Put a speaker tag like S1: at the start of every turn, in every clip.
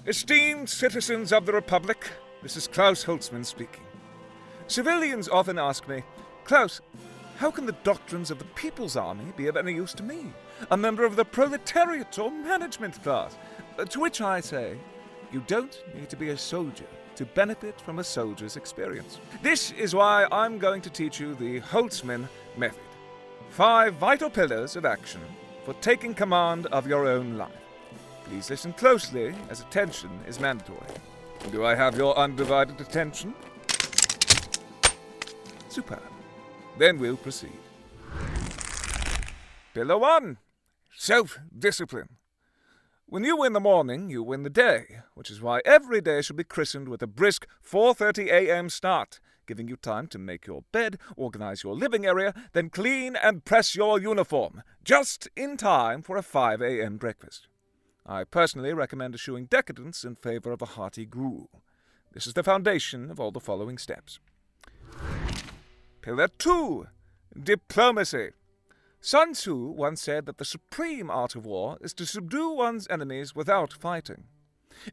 S1: Esteemed citizens of the Republic, this is Klaus Holzmann speaking. Civilians often ask me, Klaus, how can the doctrines of the People's Army be of any use to me, a member of the proletariat or management class? To which I say, you don't need to be a soldier to benefit from a soldier's experience. This is why I'm going to teach you the Holzmann method. 5 vital pillars of action for taking command of your own life. Please listen closely, as attention is mandatory. Do I have your undivided attention? Superb. Then we'll proceed. Pillar 1. Self-discipline. When you win the morning, you win the day, which is why every day should be christened with a brisk 4:30 a.m. start, giving you time to make your bed, organize your living area, then clean and press your uniform, just in time for a 5 a.m. breakfast. I personally recommend eschewing decadence in favor of a hearty gruel. This is the foundation of all the following steps. Pillar 2. Diplomacy. Sun Tzu once said that the supreme art of war is to subdue one's enemies without fighting.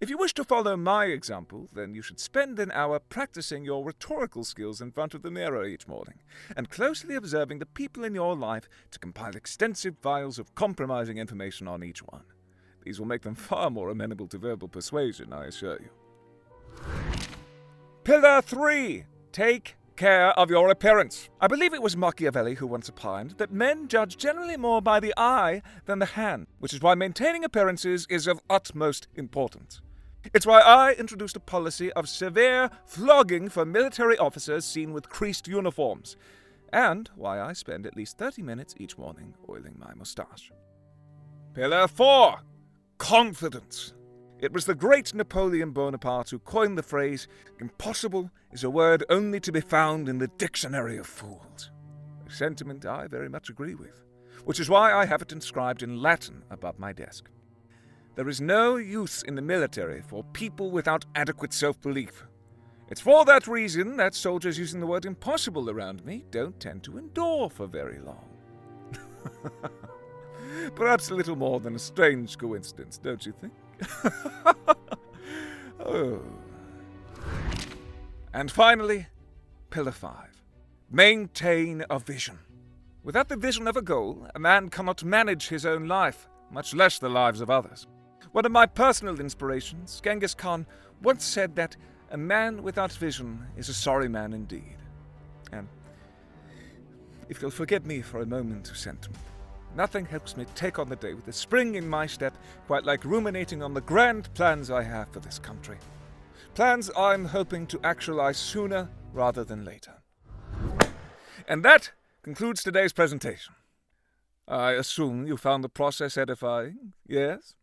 S1: If you wish to follow my example, then you should spend an hour practicing your rhetorical skills in front of the mirror each morning, and closely observing the people in your life to compile extensive files of compromising information on each one. These will make them far more amenable to verbal persuasion, I assure you. Pillar 3. Take care of your appearance. I believe it was Machiavelli who once opined that men judge generally more by the eye than the hand, which is why maintaining appearances is of utmost importance. It's why I introduced a policy of severe flogging for military officers seen with creased uniforms, and why I spend at least 30 minutes each morning oiling my moustache. Pillar 4. Confidence. It was the great Napoleon Bonaparte who coined the phrase, "Impossible is a word only to be found in the dictionary of fools." A sentiment I very much agree with, which is why I have it inscribed in Latin above my desk. There is no use in the military for people without adequate self-belief. It's for that reason that soldiers using the word impossible around me don't tend to endure for very long. Perhaps a little more than a strange coincidence, don't you think? Oh. And finally, Pillar 5. Maintain a vision. Without the vision of a goal, a man cannot manage his own life, much less the lives of others. One of my personal inspirations, Genghis Khan, once said that a man without vision is a sorry man indeed. And if you'll forgive me for a moment of sentiment, nothing helps me take on the day with a spring in my step quite like ruminating on the grand plans I have for this country. Plans I'm hoping to actualize sooner rather than later. And that concludes today's presentation. I assume you found the process edifying, yes?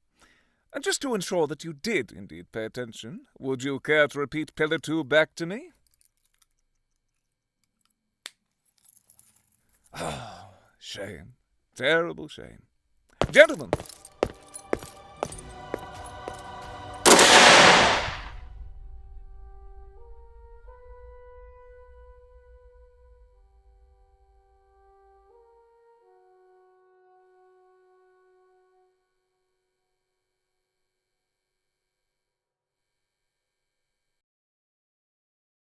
S1: And just to ensure that you did indeed pay attention, would you care to repeat Pillar 2 back to me? Oh, shame. Terrible shame. Gentlemen,